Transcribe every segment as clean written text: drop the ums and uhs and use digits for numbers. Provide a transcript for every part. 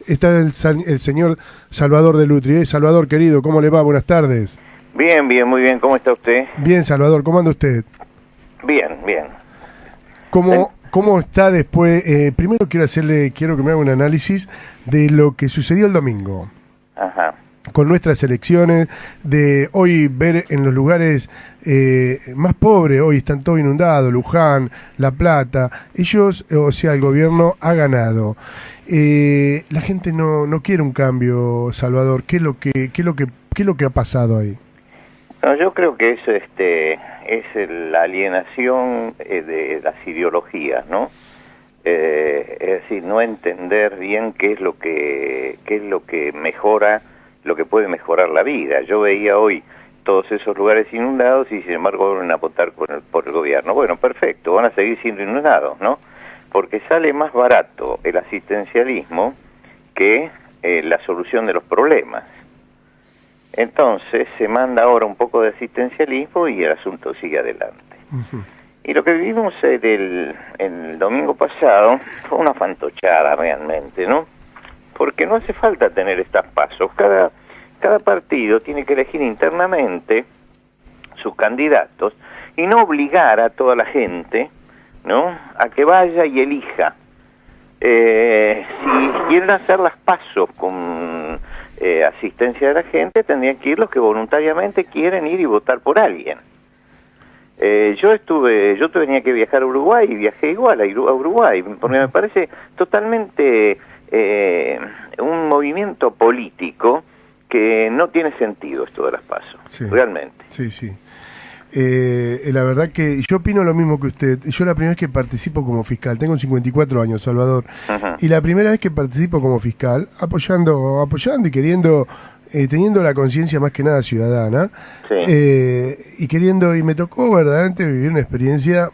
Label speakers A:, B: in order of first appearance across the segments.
A: Está el señor Salvador Delutri. Salvador, querido, ¿cómo le va? Buenas tardes.
B: Bien, bien, muy bien. ¿Cómo está usted?
A: Bien, Salvador, ¿cómo anda usted?
B: Bien, bien.
A: ¿Cómo está después? Primero quiero que me haga un análisis de lo que sucedió el domingo.
B: Ajá.
A: Con nuestras elecciones, de hoy ver en los lugares más pobres, hoy están todos inundados, Luján, La Plata, ellos, o sea, el gobierno ha ganado. La gente no quiere un cambio, Salvador. ¿Qué es lo que ha pasado ahí?
B: No, yo creo que eso es la alienación de las ideologías, ¿no? Es decir, no entender bien qué es lo que mejora, lo que puede mejorar la vida. Yo veía hoy todos esos lugares inundados y sin embargo van a votar por el gobierno. Bueno, perfecto, van a seguir siendo inundados, ¿no? Porque sale más barato el asistencialismo que la solución de los problemas. Entonces se manda ahora un poco de asistencialismo y el asunto sigue adelante. Uh-huh. Y lo que vivimos el domingo pasado fue una fantochada realmente, ¿no? Porque no hace falta tener estas pasos. Cada partido tiene que elegir internamente sus candidatos y no obligar a toda la gente, ¿no?, a que vaya y elija. Si quieren hacer las pasos con asistencia de la gente, tendrían que ir los que voluntariamente quieren ir y votar por alguien. Yo tenía que viajar a Uruguay y viajé igual a Uruguay, porque me parece totalmente un movimiento político que no tiene sentido esto de las pasos, sí, realmente.
A: Sí, sí. La verdad que yo opino lo mismo que usted. Yo la primera vez que participo como fiscal, tengo 54 años, Salvador, uh-huh, y la primera vez que participo como fiscal, apoyando y queriendo, teniendo la conciencia más que nada ciudadana, sí, y me tocó verdaderamente vivir una experiencia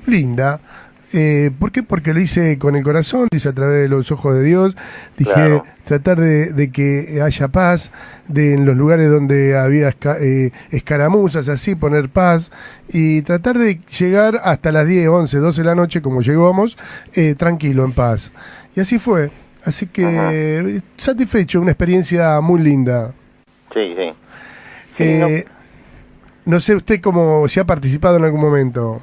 A: linda. ¿Por qué? Porque lo hice con el corazón, lo hice a través de los ojos de Dios. Dije, claro, tratar de que haya paz, en los lugares donde había escaramuzas, así, poner paz, y tratar de llegar hasta las 10, 11, 12 de la noche, como llegamos, tranquilo, en paz. Y así fue. Así que, satisfecho, una experiencia muy linda.
B: Sí, sí. Sí,
A: no sé usted si ha participado en algún momento.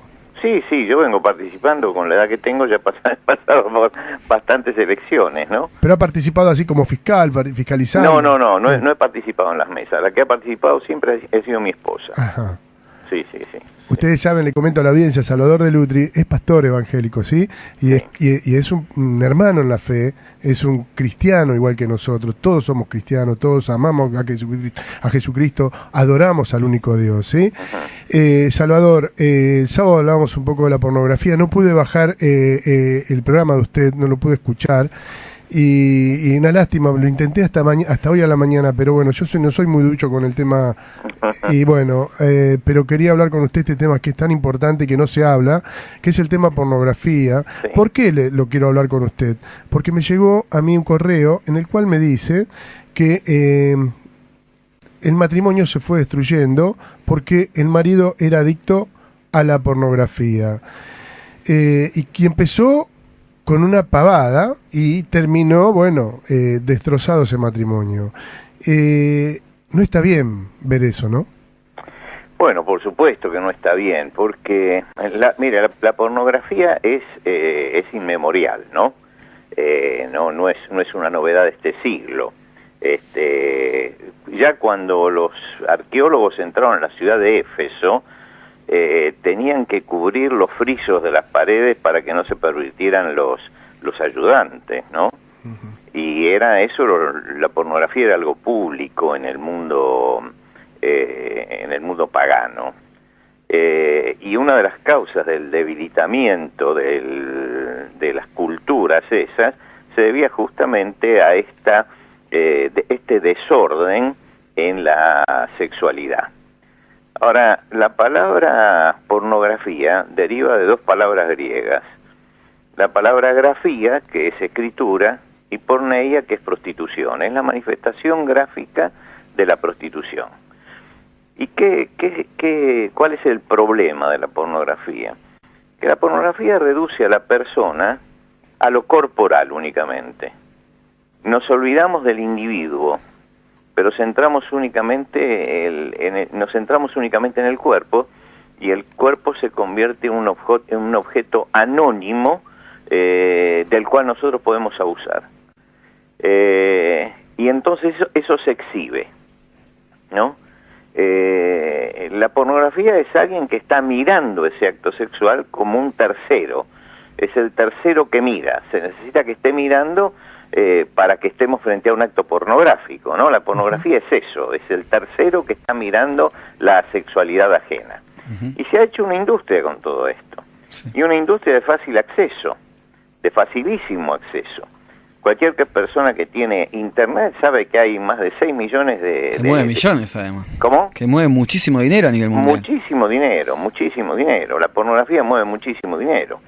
B: Sí, yo vengo participando con la edad que tengo, ya he pasado por bastantes elecciones, ¿no?
A: ¿Pero ha participado así como fiscal, fiscalizando?
B: No he participado en las mesas. La que ha participado siempre ha sido mi esposa.
A: Ajá.
B: Sí.
A: Ustedes saben, le comento a la audiencia, Salvador Delutri es pastor evangélico, ¿sí? Y es un hermano en la fe, es un cristiano igual que nosotros, todos somos cristianos, todos amamos a Jesucristo, adoramos al único Dios, ¿sí? Salvador, el sábado hablábamos un poco de la pornografía, no pude bajar el programa de usted, no lo pude escuchar. Y una lástima, lo intenté hasta hoy a la mañana, pero bueno, no soy muy ducho con el tema, y bueno, pero quería hablar con usted este tema que es tan importante y que no se habla, que es el tema pornografía. Sí. ¿Por qué lo quiero hablar con usted? Porque me llegó a mí un correo en el cual me dice que el matrimonio se fue destruyendo porque el marido era adicto a la pornografía, y que empezó con una pavada y terminó, destrozado ese matrimonio. No está bien ver eso, ¿no?
B: Bueno, por supuesto que no está bien, porque, la pornografía es inmemorial, ¿no? No es una novedad de este siglo. Ya cuando los arqueólogos entraron en la ciudad de Éfeso, tenían que cubrir los frisos de las paredes para que no se pervirtieran los ayudantes, ¿no? Uh-huh. Y era eso, la pornografía era algo público en el mundo pagano. Y una de las causas del debilitamiento de las culturas esas se debía justamente a este desorden en la sexualidad. Ahora, la palabra pornografía deriva de dos palabras griegas. La palabra grafía, que es escritura, y porneia, que es prostitución. Es la manifestación gráfica de la prostitución. ¿Y cuál es el problema de la pornografía? Que la pornografía reduce a la persona a lo corporal únicamente. nos olvidamos del individuo, pero nos centramos únicamente en el cuerpo, y el cuerpo se convierte en un objeto anónimo del cual nosotros podemos abusar. Y entonces eso se exhibe, ¿no? La pornografía es alguien que está mirando ese acto sexual como un tercero, es el tercero que mira, se necesita que esté mirando para que estemos frente a un acto pornográfico, ¿no? La pornografía es eso, es el tercero que está mirando la sexualidad ajena. Y se ha hecho una industria con todo esto, y una industria de fácil acceso, de facilísimo acceso. Cualquier Persona que tiene internet sabe que hay más de 6 millones de...
C: Que mueve millones, además.
B: ¿Cómo?
C: Que mueve muchísimo dinero a nivel mundial.
B: Muchísimo dinero. La pornografía mueve muchísimo dinero.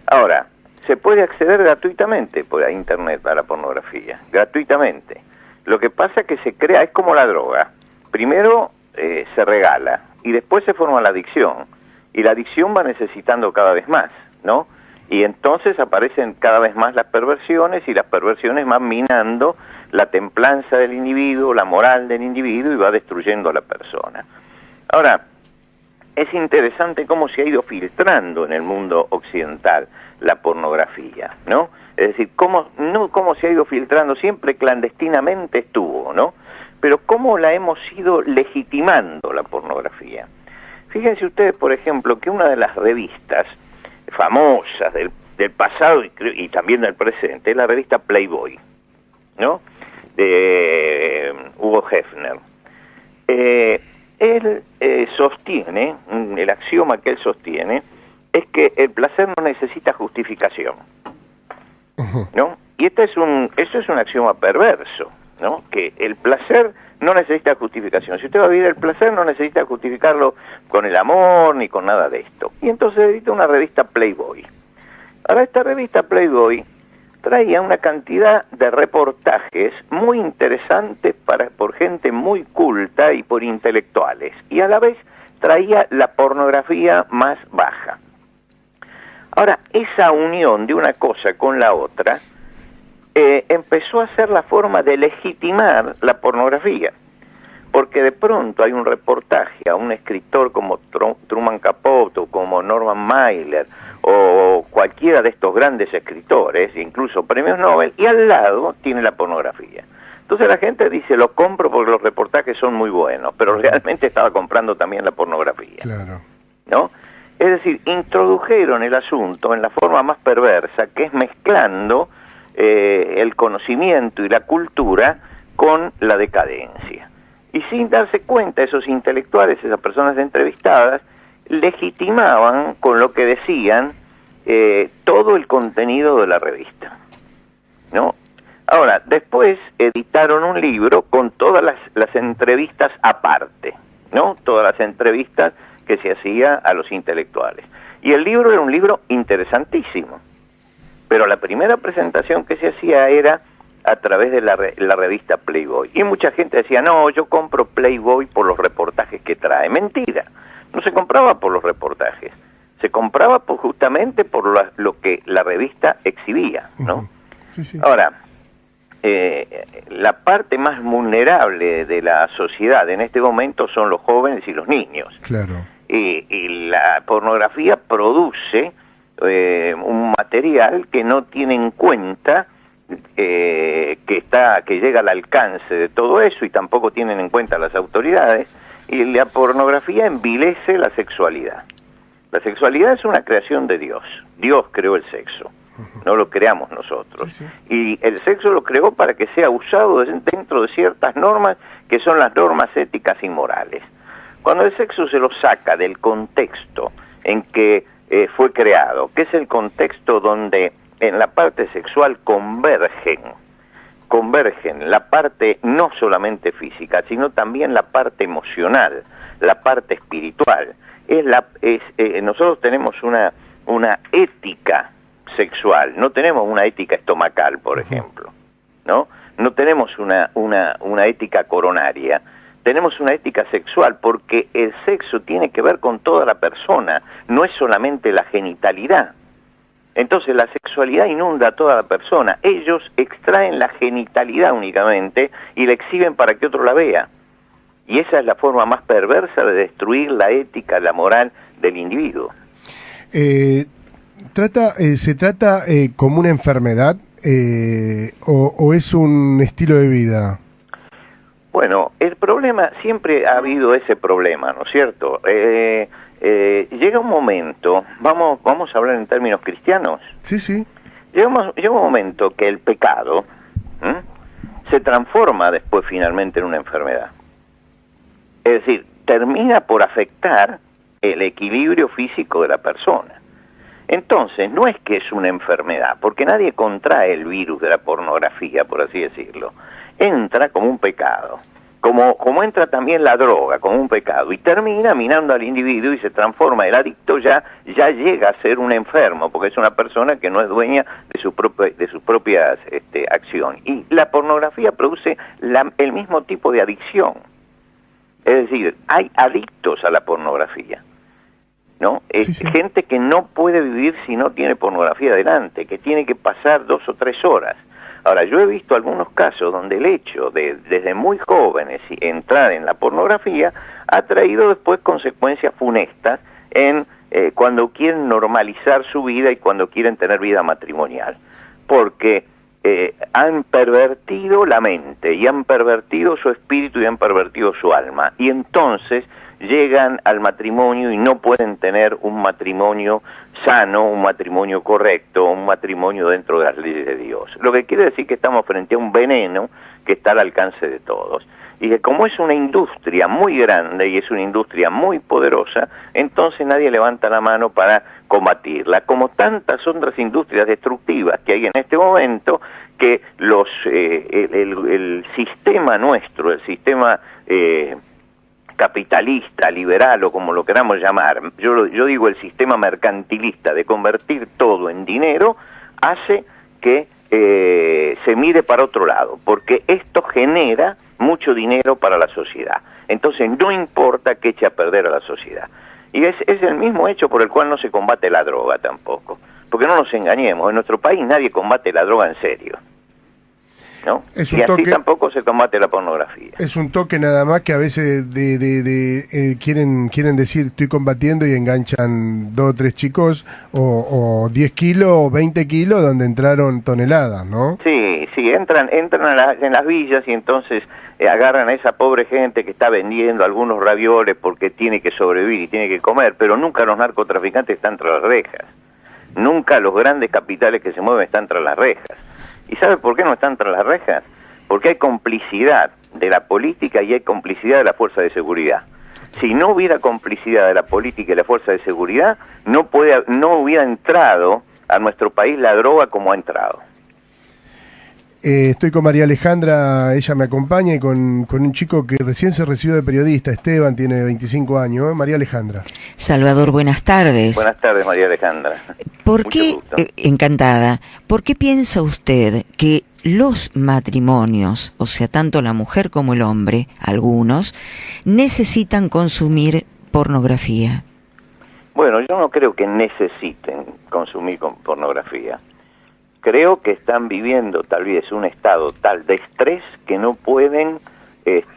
B: Ahora, se puede acceder gratuitamente por internet a la pornografía, gratuitamente. Lo que pasa es que se crea, es como la droga. Primero se regala y después se forma la adicción. Y la adicción va necesitando cada vez más, ¿no? Y entonces aparecen cada vez más las perversiones, y las perversiones van minando la templanza del individuo, la moral del individuo, y va destruyendo a la persona. Ahora, es interesante cómo se ha ido filtrando en el mundo occidental la pornografía, ¿no? Es decir, cómo se ha ido filtrando, siempre clandestinamente estuvo, ¿no? Pero cómo la hemos ido legitimando la pornografía. Fíjense ustedes, por ejemplo, que una de las revistas famosas del pasado y también del presente es la revista Playboy, ¿no? De Hugo Hefner. Él sostiene, el axioma que él sostiene, es que el placer no necesita justificación, ¿no? Y eso es un axioma perverso, ¿no? Que el placer no necesita justificación. Si usted va a vivir el placer, no necesita justificarlo con el amor ni con nada de esto. Y entonces edita una revista Playboy. Ahora, esta revista Playboy traía una cantidad de reportajes muy interesantes por gente muy culta y por intelectuales, y a la vez traía la pornografía más baja. Ahora, esa unión de una cosa con la otra empezó a ser la forma de legitimar la pornografía, porque de pronto hay un reportaje a un escritor como Truman Capote, o como Norman Mailer, o cualquiera de estos grandes escritores, incluso premios Nobel, y al lado tiene la pornografía. Entonces la gente dice, lo compro porque los reportajes son muy buenos, pero realmente estaba comprando también la pornografía.
A: Claro.
B: ¿No? Es decir, introdujeron el asunto en la forma más perversa, que es mezclando el conocimiento y la cultura con la decadencia. Y sin darse cuenta, esos intelectuales, esas personas entrevistadas, legitimaban con lo que decían todo el contenido de la revista, ¿no? Ahora, después editaron un libro con todas las entrevistas aparte, ¿no? Todas las entrevistas que se hacía a los intelectuales. Y el libro era un libro interesantísimo, pero la primera presentación que se hacía era a través de la revista Playboy. Y mucha gente decía, no, yo compro Playboy por los reportajes que trae. Mentira, no se compraba por los reportajes, se compraba justamente por lo que la revista exhibía, ¿no?
A: Sí, sí.
B: Ahora, la parte más vulnerable de la sociedad en este momento son los jóvenes y los niños.
A: Claro.
B: Y la pornografía produce un material que no tiene en cuenta que llega al alcance de todo eso, y tampoco tienen en cuenta las autoridades, y la pornografía envilece la sexualidad. La sexualidad es una creación de Dios. Dios creó el sexo, no lo creamos nosotros.
A: Sí, sí.
B: Y el sexo lo creó para que sea usado dentro de ciertas normas que son las normas éticas y morales. Cuando el sexo se lo saca del contexto en que fue creado, que es el contexto donde en la parte sexual convergen la parte no solamente física, sino también la parte emocional, la parte espiritual. Nosotros tenemos una ética sexual, no tenemos una ética estomacal, por ejemplo, ¿no? No tenemos una ética coronaria, tenemos una ética sexual, porque el sexo tiene que ver con toda la persona, no es solamente la genitalidad. Entonces la sexualidad sexualidad inunda a toda la persona. Ellos extraen la genitalidad únicamente y la exhiben para que otro la vea. Y esa es la forma más perversa de destruir la ética, la moral del individuo.
A: ¿Se trata como una enfermedad o es un estilo de vida?
B: Bueno, el problema, siempre ha habido ese problema, ¿no es cierto? Llega un momento, vamos a hablar en términos cristianos.
A: Sí.
B: Llega un momento que el pecado se transforma después finalmente en una enfermedad. Es decir, termina por afectar el equilibrio físico de la persona. Entonces, no es que es una enfermedad, porque nadie contrae el virus de la pornografía, por así decirlo. Entra como un pecado, como entra también la droga, como un pecado, y termina minando al individuo y se transforma. El adicto ya llega a ser un enfermo, porque es una persona que no es dueña de sus propias acciones. Y la pornografía produce el mismo tipo de adicción. Es decir, hay adictos a la pornografía, ¿no?
A: Sí.
B: Gente que no puede vivir si no tiene pornografía delante, que tiene que pasar 2 o 3 horas. Ahora, yo he visto algunos casos donde el hecho de, desde muy jóvenes, entrar en la pornografía ha traído después consecuencias funestas cuando quieren normalizar su vida y cuando quieren tener vida matrimonial. Porque han pervertido la mente y han pervertido su espíritu y han pervertido su alma. Y entonces llegan al matrimonio y no pueden tener un matrimonio sano, un matrimonio correcto, un matrimonio dentro de las leyes de Dios. Lo que quiere decir que estamos frente a un veneno que está al alcance de todos. Y que como es una industria muy grande y es una industria muy poderosa, entonces nadie levanta la mano para combatirla, como tantas otras industrias destructivas que hay en este momento, que el sistema nuestro, el sistema capitalista, liberal o como lo queramos llamar, yo digo el sistema mercantilista de convertir todo en dinero, hace que se mire para otro lado, porque esto genera mucho dinero para la sociedad. Entonces no importa que eche a perder a la sociedad. Y es el mismo hecho por el cual no se combate la droga tampoco, porque no nos engañemos, en nuestro país nadie combate la droga en serio, ¿no? Y así tampoco se combate la pornografía.
A: Es un toque nada más que a veces quieren decir estoy combatiendo y enganchan 2 o 3 chicos o 10 kilos o 20 kilos donde entraron toneladas, ¿no? Sí,
B: entran en las villas y entonces agarran a esa pobre gente que está vendiendo algunos ravioles porque tiene que sobrevivir y tiene que comer, pero nunca los narcotraficantes están tras las rejas. Nunca los grandes capitales que se mueven están tras las rejas. ¿Y sabe por qué no están tras las rejas? Porque hay complicidad de la política y hay complicidad de la fuerza de seguridad. Si no hubiera complicidad de la política y la fuerza de seguridad, no hubiera entrado a nuestro país la droga como ha entrado.
A: Estoy con María Alejandra, ella me acompaña, y con un chico que recién se recibió de periodista, Esteban, tiene 25 años. María Alejandra.
D: Salvador, buenas tardes.
B: Buenas tardes, María Alejandra.
D: Encantada, ¿por qué piensa usted que los matrimonios, o sea, tanto la mujer como el hombre, algunos, necesitan consumir pornografía?
B: Bueno, yo no creo que necesiten consumir pornografía. Creo que están viviendo tal vez un estado tal de estrés que no pueden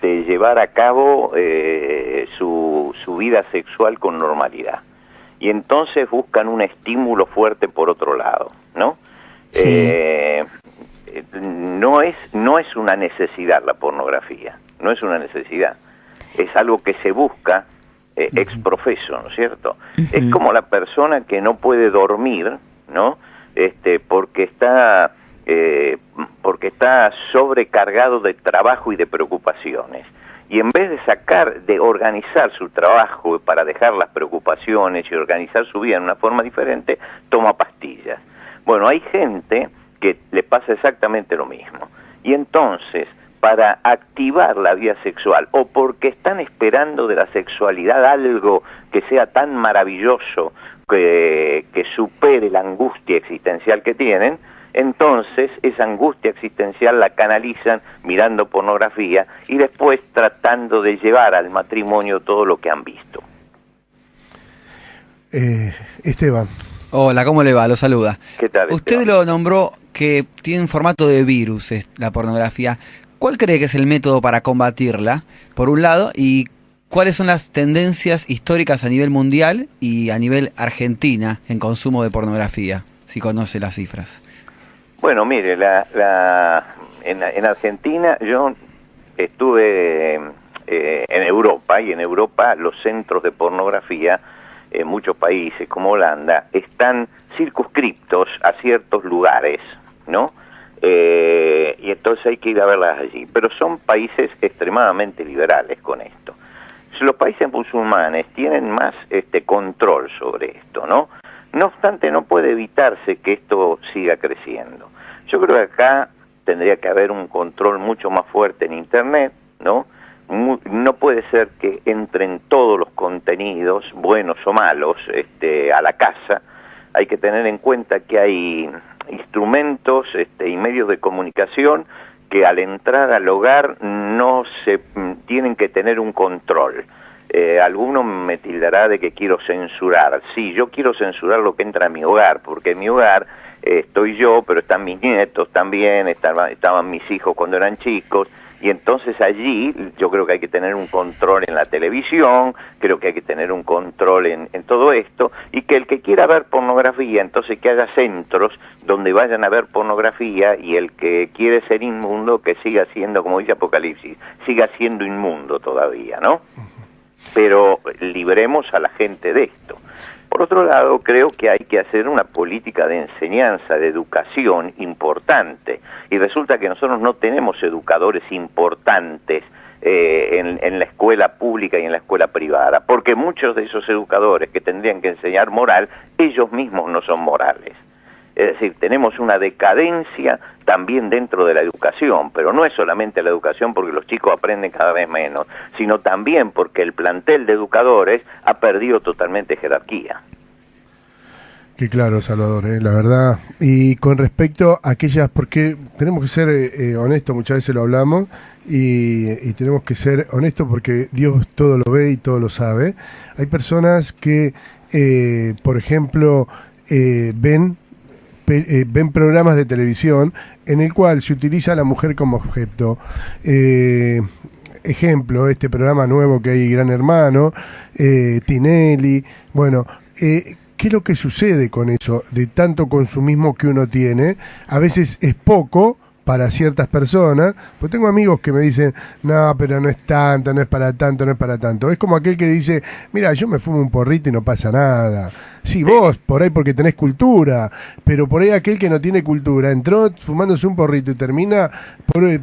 B: llevar a cabo su vida sexual con normalidad. Y entonces buscan un estímulo fuerte por otro lado, ¿no?
D: Sí.
B: No es una necesidad la pornografía, no es una necesidad. Es algo que se busca ex profeso, ¿no es cierto? Es como la persona que no puede dormir, ¿no? Porque está sobrecargado de trabajo y de preocupaciones. Y en vez de organizar su trabajo para dejar las preocupaciones y organizar su vida en una forma diferente, toma pastillas. Bueno, hay gente que le pasa exactamente lo mismo. Y entonces, para activar la vida sexual, o porque están esperando de la sexualidad algo que sea tan maravilloso, que supere la angustia existencial que tienen, entonces esa angustia existencial la canalizan mirando pornografía y después tratando de llevar al matrimonio todo lo que han visto.
A: Esteban.
C: Hola, ¿cómo le va? Lo saluda.
B: ¿Qué tal?
C: Usted
B: Esteban?
C: lo nombró que tiene un formato de virus, la pornografía. ¿Cuál cree que es el método para combatirla, por un lado, y cuáles son las tendencias históricas a nivel mundial y a nivel Argentina en consumo de pornografía, si conoce las cifras?
B: Bueno, mire, en Argentina yo estuve en Europa, y en Europa los centros de pornografía en muchos países como Holanda están circunscriptos a ciertos lugares, ¿no? Y entonces hay que ir a verlas allí, pero son países extremadamente liberales con esto. Los países musulmanes tienen más control sobre esto, ¿no? No obstante, no puede evitarse que esto siga creciendo. Yo creo que acá tendría que haber un control mucho más fuerte en Internet, ¿no? No puede ser que entren todos los contenidos, buenos o malos, a la casa. Hay que tener en cuenta que hay instrumentos y medios de comunicación que al entrar al hogar no se tienen que tener un control. Alguno me tildará de que quiero censurar. Sí, yo quiero censurar lo que entra a mi hogar, porque en mi hogar estoy yo, pero están mis nietos también, estaban mis hijos cuando eran chicos, y entonces allí yo creo que hay que tener un control en la televisión, creo que hay que tener un control en todo esto, y que el que quiera ver pornografía, entonces que haya centros donde vayan a ver pornografía, y el que quiere ser inmundo, que siga siendo, como dice Apocalipsis, siga siendo inmundo todavía, ¿no? Pero libremos a la gente de esto. Por otro lado, creo que hay que hacer una política de enseñanza, de educación importante, y resulta que nosotros no tenemos educadores importantes en la escuela pública y en la escuela privada, porque muchos de esos educadores que tendrían que enseñar moral, ellos mismos no son morales. Es decir, tenemos una decadencia también dentro de la educación, pero no es solamente la educación porque los chicos aprenden cada vez menos, sino también porque el plantel de educadores ha perdido totalmente jerarquía.
A: Qué claro, Salvador, la verdad. Y con respecto a aquellas, porque tenemos que ser honestos, muchas veces lo hablamos, y tenemos que ser honestos porque Dios todo lo ve y todo lo sabe. Hay personas que, por ejemplo, ven programas de televisión en el cual se utiliza a la mujer como objeto. Ejemplo, este programa nuevo que hay, Gran Hermano, Tinelli, bueno, ¿qué es lo que sucede con eso? De tanto consumismo que uno tiene, a veces es poco para ciertas personas, pues tengo amigos que me dicen, no, pero no es tanto, no es para tanto, no es para tanto. Es como aquel que dice, mira, yo me fumo un porrito y no pasa nada. Sí, vos, por ahí porque tenés cultura, pero por ahí aquel que no tiene cultura, entró fumándose un porrito y termina,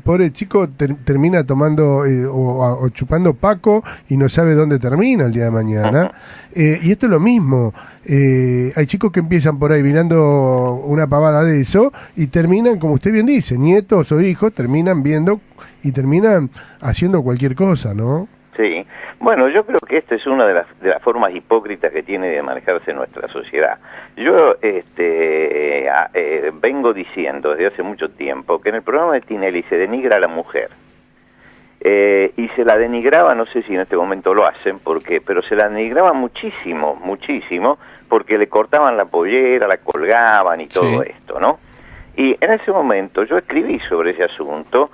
A: pobre chico, termina tomando o chupando Paco y no sabe dónde termina el día de mañana. Y esto es lo mismo. Hay chicos que empiezan por ahí mirando una pavada de eso y terminan, como usted bien dice, nietos o hijos terminan viendo y terminan haciendo cualquier cosa, ¿no?
B: Sí, bueno, yo creo que esta es una de las formas hipócritas que tiene de manejarse nuestra sociedad. Yo vengo diciendo desde hace mucho tiempo que en el programa de Tinelli se denigra a la mujer. Y se la denigraba, no sé si en este momento lo hacen, pero se la denigraba muchísimo, porque le cortaban la pollera, la colgaban y todo esto, ¿no? Y en ese momento yo escribí sobre ese asunto,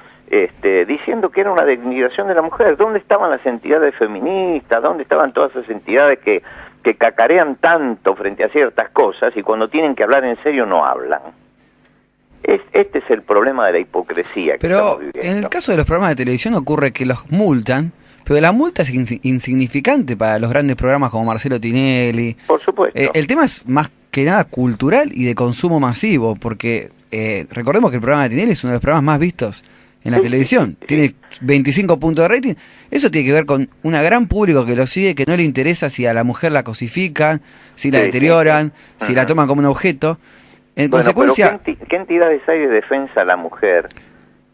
B: diciendo que era una denigración de la mujer. ¿Dónde estaban las entidades feministas? ¿Dónde estaban todas esas entidades que cacarean tanto frente a ciertas cosas y cuando tienen que hablar en serio no hablan? Este es el problema de la hipocresía que estamos viviendo.
C: Pero en el caso de los programas de televisión ocurre que los multan, pero la multa es insignificante para los grandes programas como Marcelo Tinelli.
B: Por supuesto.
C: El tema es más que nada cultural y de consumo masivo, porque recordemos que el programa de Tinelli es uno de los programas más vistos en la televisión. Tiene 25 puntos de rating. Eso tiene que ver con un gran público que lo sigue, que no le interesa si a la mujer la cosifican, si la deterioran, si la toman como un objeto. En consecuencia,
B: ¿qué entidades hay de defensa a la mujer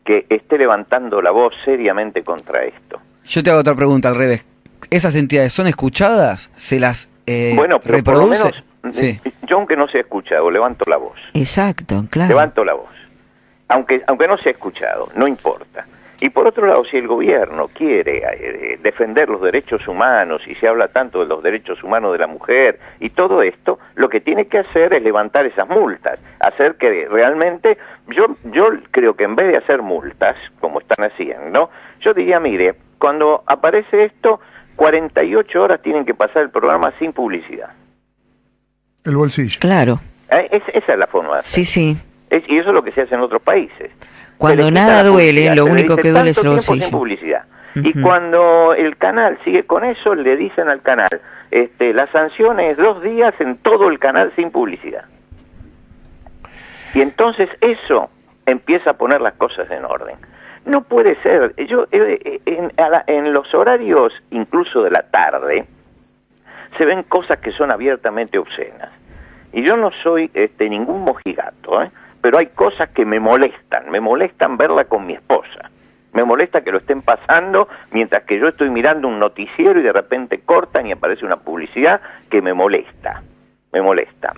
B: que esté levantando la voz seriamente contra esto?
C: Yo te hago otra pregunta al revés. ¿Esas entidades son escuchadas? ¿Se las reproduce?
B: Por lo menos, yo aunque no sea escuchado, levanto la voz.
D: Exacto, claro.
B: Levanto la voz. Aunque no sea escuchado, no importa. Y por otro lado, si el gobierno quiere defender los derechos humanos, y se habla tanto de los derechos humanos de la mujer y todo esto, lo que tiene que hacer es levantar esas multas, hacer que realmente, yo creo que en vez de hacer multas, como están haciendo, yo diría, mire, cuando aparece esto, 48 horas tienen que pasar el programa sin publicidad.
A: El bolsillo.
D: Claro.
B: Esa es la forma de hacer.
D: Sí, sí.
B: Y eso es lo que se hace en otros países.
D: Cuando nada duele, lo único que duele es el bolsillo.
B: Sin publicidad. Y cuando el canal sigue con eso, le dicen al canal, la sanción es 2 días en todo el canal sin publicidad. Y entonces eso empieza a poner las cosas en orden. No puede ser. Yo en los horarios, incluso de la tarde, se ven cosas que son abiertamente obscenas. Y yo no soy ningún mojigato, pero hay cosas que me molestan verla con mi esposa. Me molesta que lo estén pasando mientras que yo estoy mirando un noticiero y de repente cortan y aparece una publicidad que me molesta.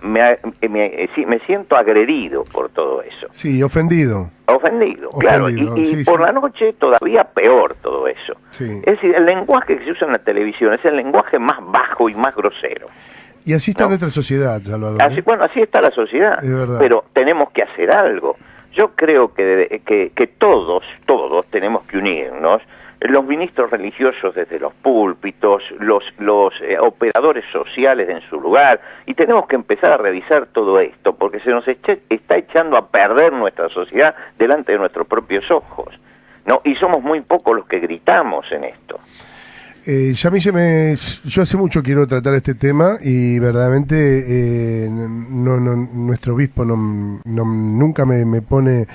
B: Me siento agredido por todo eso.
A: Sí, ofendido.
B: Ofendido, claro. Y sí, por la noche todavía peor todo eso.
A: Sí.
B: Es decir, el lenguaje que se usa en la televisión es el lenguaje más bajo y más grosero.
A: Y así está nuestra sociedad, Salvador.
B: Así está la sociedad.
A: Es verdad.
B: Pero tenemos que hacer algo. Yo creo que todos tenemos que unirnos, los ministros religiosos desde los púlpitos, los operadores sociales en su lugar, y tenemos que empezar a revisar todo esto, porque se nos está echando a perder nuestra sociedad delante de nuestros propios ojos, ¿no? Y somos muy pocos los que gritamos en esto.
A: Ya a mí yo hace mucho quiero tratar este tema y verdaderamente nuestro obispo nunca me pone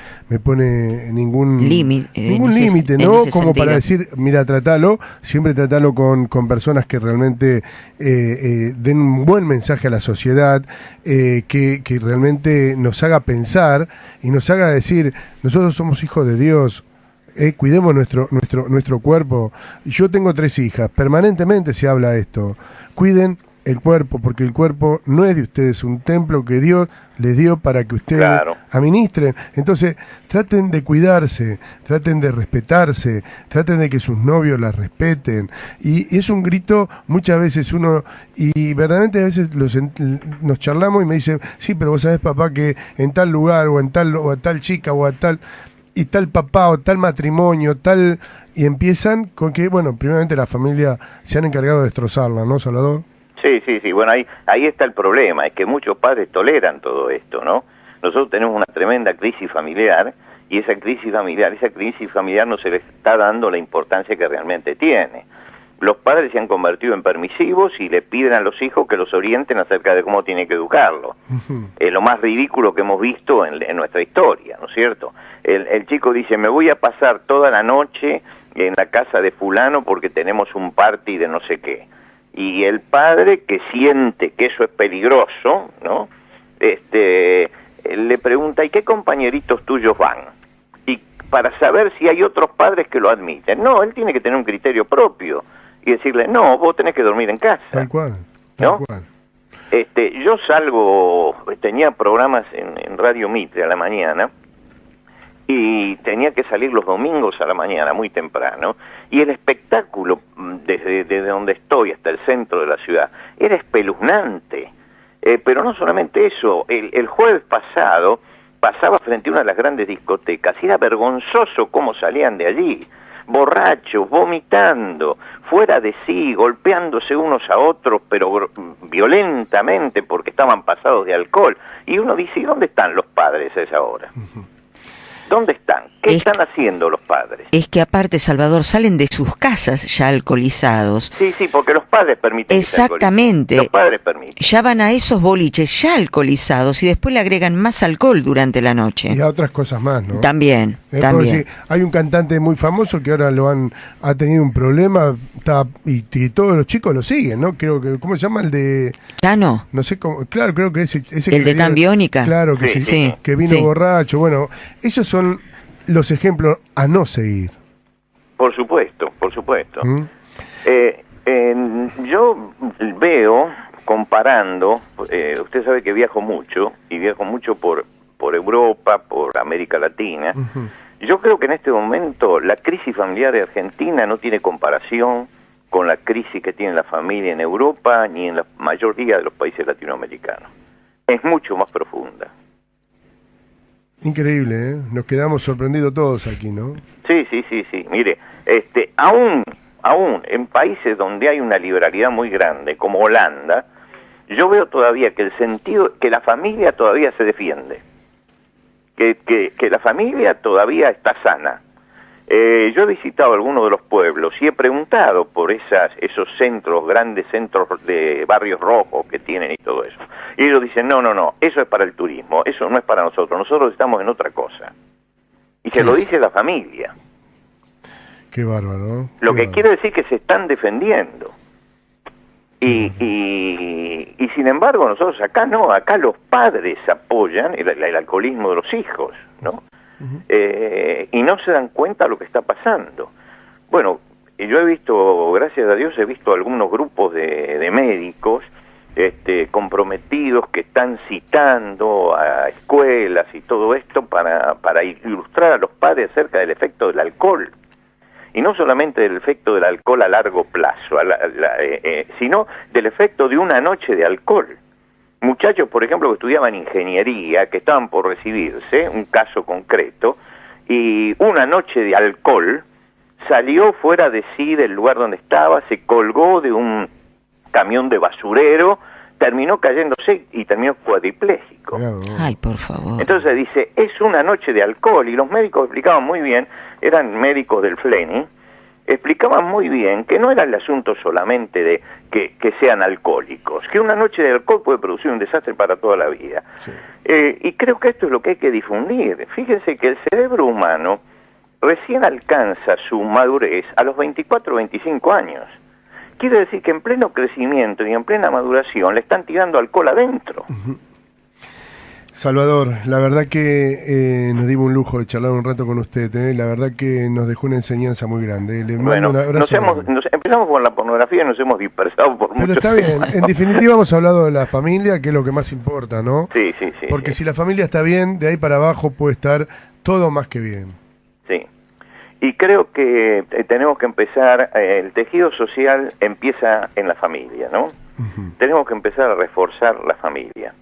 A: ningún límite, ¿no? Como para decir, mira, tratalo, siempre tratalo con personas que realmente den un buen mensaje a la sociedad, que realmente nos haga pensar y nos haga decir, nosotros somos hijos de Dios. Cuidemos nuestro cuerpo. Yo tengo 3 hijas, permanentemente se habla esto. Cuiden el cuerpo, porque el cuerpo no es de ustedes, es un templo que Dios les dio para que ustedes administren. Entonces, traten de cuidarse, traten de respetarse, traten de que sus novios las respeten. Y es un grito, muchas veces y verdaderamente a veces nos charlamos y me dicen, sí, pero vos sabés, papá, que en tal lugar, o a tal chica, o a tal... y tal papá o tal matrimonio, y empiezan con que, bueno, primeramente la familia se han encargado de destrozarla, ¿no, Salvador?
B: Sí, bueno, ahí está el problema, es que muchos padres toleran todo esto, ¿no? Nosotros tenemos una tremenda crisis familiar, y esa crisis familiar no se le está dando la importancia que realmente tiene. Los padres se han convertido en permisivos y le piden a los hijos que los orienten acerca de cómo tiene que educarlo. Es lo más ridículo que hemos visto en nuestra historia, ¿no es cierto? El chico dice, me voy a pasar toda la noche en la casa de fulano porque tenemos un party de no sé qué. Y el padre, que siente que eso es peligroso, ¿no? Le pregunta, ¿y qué compañeritos tuyos van? Y para saber si hay otros padres que lo admiten. No, él tiene que tener un criterio propio y decirle, no, vos tenés que dormir en casa.
A: Tal cual.
B: Yo salgo, tenía programas en Radio Mitre a la mañana, y tenía que salir los domingos a la mañana, muy temprano, y el espectáculo, desde donde estoy hasta el centro de la ciudad, era espeluznante. Pero no solamente eso, el jueves pasado pasaba frente a una de las grandes discotecas, y era vergonzoso cómo salían de allí, borrachos, vomitando, fuera de sí, golpeándose unos a otros, pero violentamente, porque estaban pasados de alcohol. Y uno dice, ¿y dónde están los padres a esa hora? ¿Dónde están? ¿Qué están haciendo los padres?
D: Es que aparte, Salvador, salen de sus casas ya alcoholizados.
B: Sí, porque los padres permiten.
D: Exactamente.
B: Los padres permiten.
D: Ya van a esos boliches ya alcoholizados y después le agregan más alcohol durante la noche.
A: Y a otras cosas más, ¿no?
D: También.
A: Decir, hay un cantante muy famoso que ahora ha tenido un problema y todos los chicos lo siguen, ¿no? Creo que, ¿cómo se llama? El de...
D: Chano.
A: No sé cómo, claro, creo que ese
D: el de Tan Biónica.
A: Claro, que sí, que vino borracho. Bueno, esos son los ejemplos a no seguir.
B: Por supuesto. Yo veo, comparando, usted sabe que viajo mucho, y viajo mucho por Europa, por América Latina, Yo creo que en este momento la crisis familiar de Argentina no tiene comparación con la crisis que tiene la familia en Europa ni en la mayoría de los países latinoamericanos. Es mucho más profunda.
A: Increíble, ¿eh? Nos quedamos sorprendidos todos aquí, ¿no?
B: Sí. Mire, aún en países donde hay una liberalidad muy grande, como Holanda, yo veo todavía que el sentido, que la familia todavía se defiende, que la familia todavía está sana. Yo he visitado algunos de los pueblos y he preguntado por esos centros, grandes centros de barrios rojos que tienen y todo eso. Y ellos dicen, no, eso es para el turismo, eso no es para nosotros estamos en otra cosa. Y se lo dice la familia.
A: Qué bárbaro, ¿no?
B: Lo que
A: bárbaro.
B: quiere decir que se están defendiendo. Y sin embargo nosotros acá no, acá los padres apoyan el alcoholismo de los hijos, ¿no? Y no se dan cuenta de lo que está pasando. Bueno, yo he visto, gracias a Dios, he visto algunos grupos de médicos comprometidos que están citando a escuelas y todo esto para ilustrar a los padres acerca del efecto del alcohol. Y no solamente del efecto del alcohol a largo plazo, sino del efecto de una noche de alcohol. Muchachos, por ejemplo, que estudiaban ingeniería, que estaban por recibirse, un caso concreto, y una noche de alcohol salió fuera de sí del lugar donde estaba, se colgó de un camión de basurero, terminó cayéndose y terminó cuadripléjico.
D: Ay, por favor.
B: Entonces dice, es una noche de alcohol, y los médicos explicaban muy bien, eran médicos del FLENI, explicaban muy bien que no era el asunto solamente de que sean alcohólicos, que una noche de alcohol puede producir un desastre para toda la vida. Sí. Y creo que esto es lo que hay que difundir. Fíjense que el cerebro humano recién alcanza su madurez a los 24 o 25 años. Quiere decir que en pleno crecimiento y en plena maduración le están tirando alcohol adentro.
A: Salvador, la verdad que nos dimos un lujo de charlar un rato con usted, la verdad que nos dejó una enseñanza muy grande. Le mando un abrazo.
B: Empezamos con la pornografía y nos hemos dispersado por mucho.
A: Pero está bien, en definitiva hemos hablado de la familia, que es lo que más importa, ¿no?
B: Sí.
A: Porque si la familia está bien, de ahí para abajo puede estar todo más que bien.
B: Sí. Y creo que tenemos que empezar, el tejido social empieza en la familia, ¿no? Tenemos que empezar a reforzar la familia.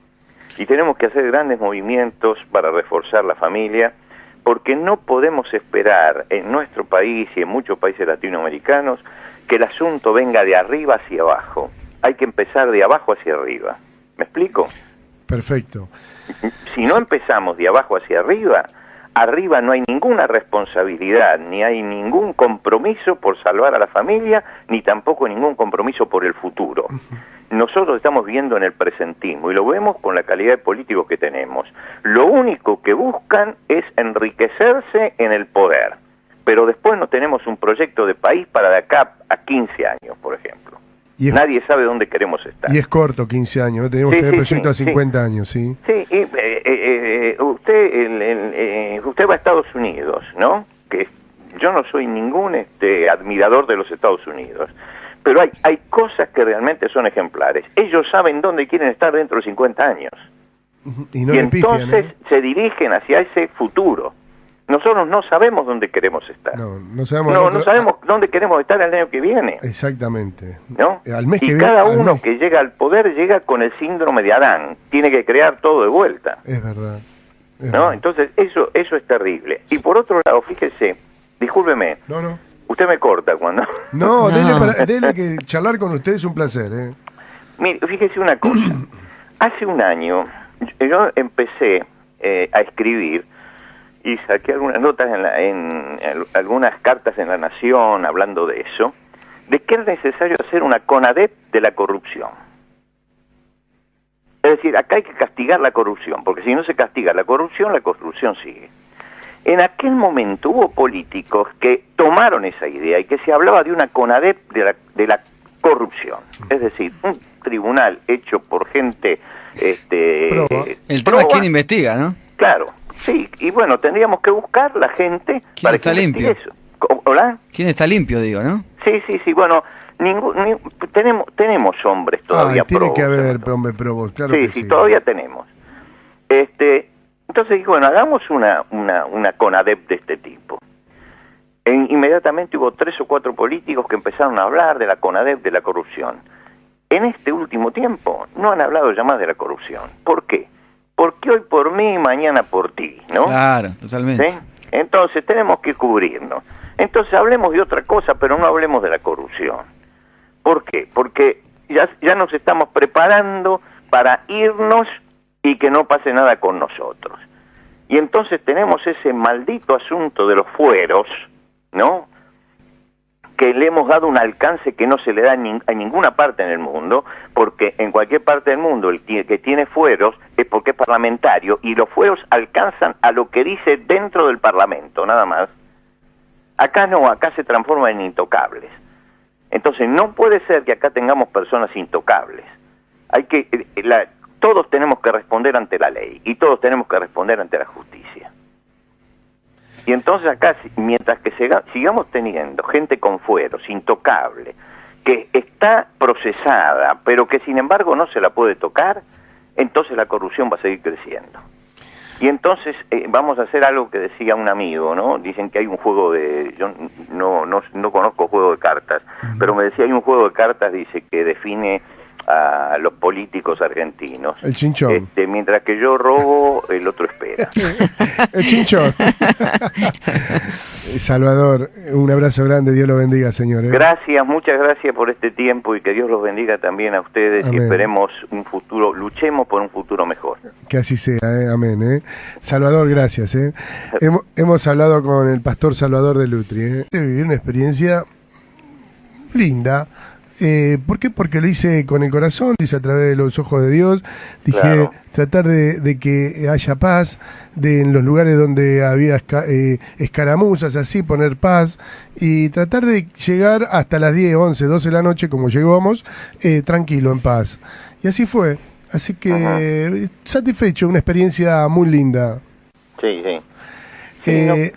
B: Y tenemos que hacer grandes movimientos para reforzar la familia, porque no podemos esperar en nuestro país y en muchos países latinoamericanos que el asunto venga de arriba hacia abajo. Hay que empezar de abajo hacia arriba. ¿Me explico?
A: Perfecto.
B: Si no empezamos de abajo hacia arriba no hay ninguna responsabilidad, ni hay ningún compromiso por salvar a la familia, ni tampoco ningún compromiso por el futuro. Nosotros estamos viviendo en el presentismo y lo vemos con la calidad de políticos que tenemos. Lo único que buscan es enriquecerse en el poder, pero después no tenemos un proyecto de país para de acá a 15 años, por ejemplo. Nadie sabe dónde queremos estar.
A: Y es corto, 15 años, ¿no? Tenemos que tener proyectos a 50 años, ¿sí?
B: Sí, usted va a Estados Unidos, ¿no? Que yo no soy ningún admirador de los Estados Unidos, pero hay cosas que realmente son ejemplares. Ellos saben dónde quieren estar dentro de 50 años.
A: Y
B: Entonces se dirigen hacia ese futuro. Nosotros no sabemos dónde queremos estar.
A: No sabemos
B: dónde queremos estar el año que viene.
A: Exactamente.
B: ¿No?
A: Al mes
B: y
A: que
B: cada uno que llega al poder llega con el síndrome de Adán. Tiene que crear todo de vuelta.
A: Es verdad.
B: ¿No? Entonces eso es terrible. Y por otro lado, fíjese, discúlpeme.
A: No.
B: Usted me corta cuando...
A: No. Dele que charlar con usted es un placer, ¿eh?
B: Mire, fíjese una cosa. Hace un año yo empecé a escribir y saqué algunas notas en algunas cartas en La Nación hablando de eso, de que es necesario hacer una CONADEP de la corrupción. Es decir, acá hay que castigar la corrupción, porque si no se castiga la corrupción sigue. En aquel momento hubo políticos que tomaron esa idea y que se hablaba de una CONADEP de la corrupción. Es decir, un tribunal hecho por gente...
C: El tema es quién investiga, ¿no?
B: Claro, sí. Y bueno, tendríamos que buscar la gente
C: para que limpio.
B: Eso. ¿Hola?
C: ¿Quién está limpio, digo, no?
B: Sí. Bueno, tenemos hombres todavía
A: tiene
B: probos.
A: que haber hombres probos, claro que sí.
B: Sí, todavía tenemos. Entonces dije, bueno, hagamos una CONADEP de este tipo. Inmediatamente hubo 3 o 4 políticos que empezaron a hablar de la CONADEP, de la corrupción. En este último tiempo no han hablado ya más de la corrupción. ¿Por qué? Porque hoy por mí y mañana por ti, ¿no?
C: Claro, totalmente.
B: ¿Sí? Entonces tenemos que cubrirnos. Entonces hablemos de otra cosa, pero no hablemos de la corrupción. ¿Por qué? Porque ya nos estamos preparando para irnos y que no pase nada con nosotros. Y entonces tenemos ese maldito asunto de los fueros, ¿no? Que le hemos dado un alcance que no se le da a ninguna parte en el mundo, porque en cualquier parte del mundo el que tiene fueros es porque es parlamentario, y los fueros alcanzan a lo que dice dentro del Parlamento, nada más. Acá no, acá se transforman en intocables. Entonces no puede ser que acá tengamos personas intocables. Todos tenemos que responder ante la ley, y todos tenemos que responder ante la justicia. Y entonces acá, mientras que sigamos teniendo gente con fueros, intocable, que está procesada, pero que sin embargo no se la puede tocar, entonces la corrupción va a seguir creciendo. Y entonces vamos a hacer algo que decía un amigo, ¿no? Dicen que hay un juego de... Yo no conozco juego de cartas, pero me decía, hay un juego de cartas, dice, que define a los políticos argentinos.
A: El chinchón.
B: Mientras que yo robo, el otro espera.
A: El chinchón. Salvador, un abrazo grande, Dios lo bendiga, señor.
B: Gracias, muchas gracias por este tiempo, y que Dios los bendiga también a ustedes. Amén. Y esperemos un futuro, luchemos por un futuro mejor.
A: Que así sea, amén. Salvador, gracias. Hemos hablado con el pastor Salvador de Lutri. Viví una experiencia linda. ¿Por qué? Porque lo hice con el corazón, lo hice a través de los ojos de Dios. Dije, claro, tratar de que haya paz, en los lugares donde había escaramuzas, así, poner paz, y tratar de llegar hasta las 10, 11, 12 de la noche, como llegamos, tranquilo, en paz. Y así fue. Así que satisfecho, una experiencia muy linda.
B: Sí, sí. Sí,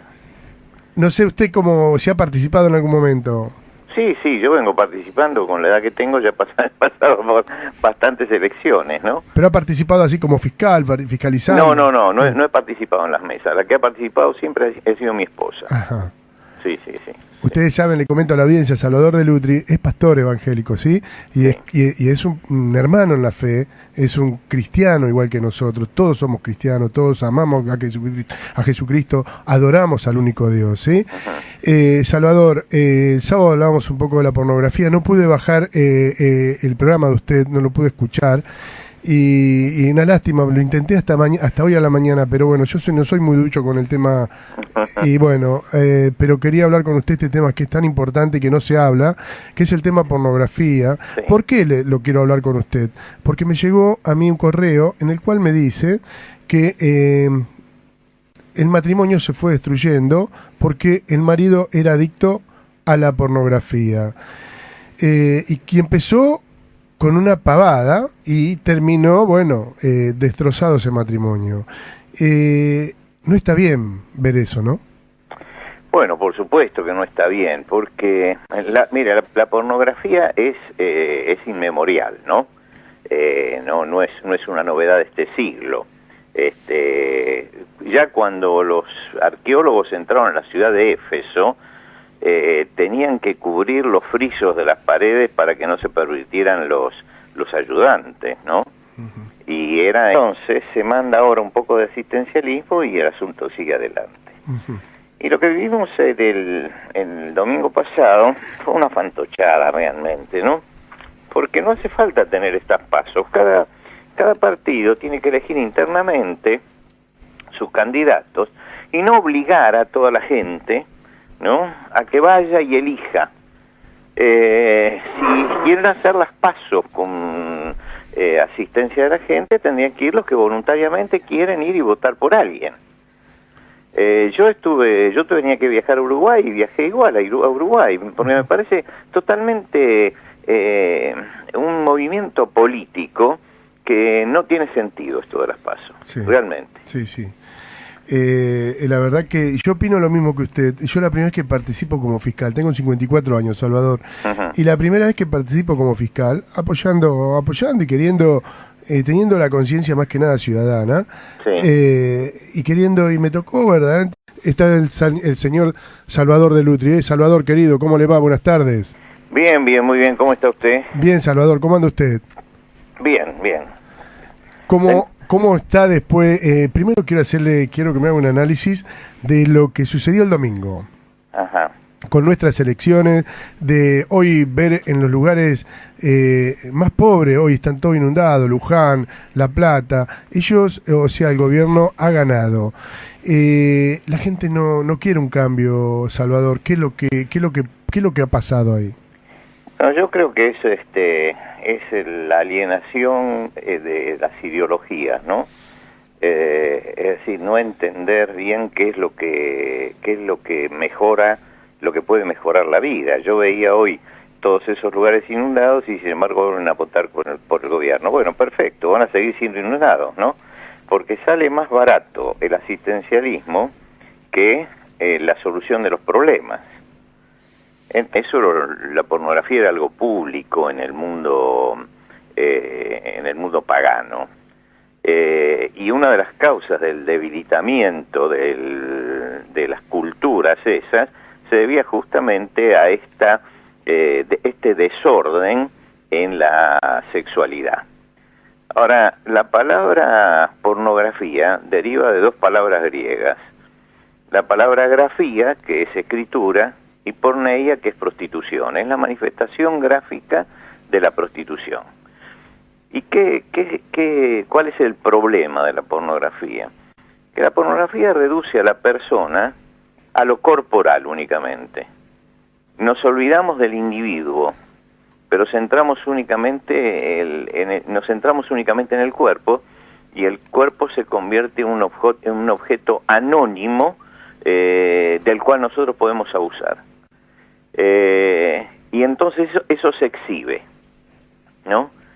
A: no sé usted si ha participado en algún momento.
B: Sí, yo vengo participando con la edad que tengo, ya he pasado por bastantes elecciones, ¿no?
A: ¿Pero ha participado así como fiscal, fiscalizando?
B: No he participado en las mesas. La que ha participado siempre ha sido mi esposa.
A: Ajá.
B: Sí.
A: Ustedes saben, le comento a la audiencia, Salvador de Lutri es pastor evangélico, ¿sí? Y es un hermano en la fe, es un cristiano igual que nosotros, todos somos cristianos, todos amamos a Jesucristo, adoramos al único Dios, ¿sí? Salvador, el sábado hablábamos un poco de la pornografía, no pude bajar el programa de usted, no lo pude escuchar. Y una lástima, lo intenté hasta hoy a la mañana, pero bueno, no soy muy ducho con el tema, y bueno, pero quería hablar con usted este tema que es tan importante y que no se habla, que es el tema pornografía. Sí. ¿Por qué lo quiero hablar con usted? Porque me llegó a mí un correo en el cual me dice que el matrimonio se fue destruyendo porque el marido era adicto a la pornografía, y que empezó con una pavada y terminó, destrozado ese matrimonio. No está bien ver eso, ¿no?
B: Bueno, por supuesto que no está bien, porque, la pornografía es inmemorial, ¿no? No es una novedad de este siglo. Ya cuando los arqueólogos entraron a la ciudad de Éfeso, tenían que cubrir los frisos de las paredes para que no se permitieran los ayudantes, ¿no? Uh-huh. Y entonces se manda ahora un poco de asistencialismo y el asunto sigue adelante. Uh-huh. Y lo que vivimos el domingo pasado fue una fantochada realmente, ¿no? Porque no hace falta tener estas pasos. Cada partido tiene que elegir internamente sus candidatos y no obligar a toda la gente, ¿no?, a que vaya y elija. Si quieren hacer las pasos con asistencia de la gente, tendrían que ir los que voluntariamente quieren ir y votar por alguien. Yo tenía que viajar a Uruguay y viajé igual a Uruguay, porque me parece totalmente un movimiento político que no tiene sentido esto de las pasos, sí, realmente.
A: Sí. La verdad que yo opino lo mismo que usted. Yo la primera vez que participo como fiscal, tengo 54 años, Salvador, uh-huh, y la primera vez que participo como fiscal, apoyando y queriendo teniendo la conciencia más que nada ciudadana, y queriendo, y me tocó, ¿verdad? Está el señor Salvador de Lutri. Salvador, querido, ¿cómo le va? Buenas tardes.
B: Bien, bien, muy bien. ¿Cómo está usted?
A: Bien, Salvador, ¿cómo anda usted?
B: Bien, bien.
A: ¿Cómo está después? Primero quiero que me haga un análisis de lo que sucedió el domingo.
B: Ajá.
A: Con nuestras elecciones, de hoy ver en los lugares más pobres, hoy están todos inundados, Luján, La Plata, ellos, o sea, el gobierno ha ganado. La gente no quiere un cambio, Salvador. ¿Qué es lo que ha pasado ahí?
B: No, yo creo que eso es la alienación de las ideologías, ¿no? Es decir, no entender bien qué es lo que mejora, lo que puede mejorar la vida. Yo veía hoy todos esos lugares inundados y sin embargo van a votar por el gobierno. Bueno, perfecto, van a seguir siendo inundados, ¿no? Porque sale más barato el asistencialismo que la solución de los problemas. La pornografía era algo público en el mundo pagano. Y una de las causas del debilitamiento de las culturas esas se debía justamente a este desorden en la sexualidad. Ahora, la palabra pornografía deriva de dos palabras griegas. La palabra grafía, que es escritura, y porneia, que es prostitución. Es la manifestación gráfica de la prostitución. ¿Y cuál es el problema de la pornografía? Que la pornografía reduce a la persona a lo corporal únicamente. Nos olvidamos del individuo, pero nos centramos únicamente en el cuerpo, y el cuerpo se convierte en un objeto anónimo del cual nosotros podemos abusar. Y entonces eso se exhibe, ¿no?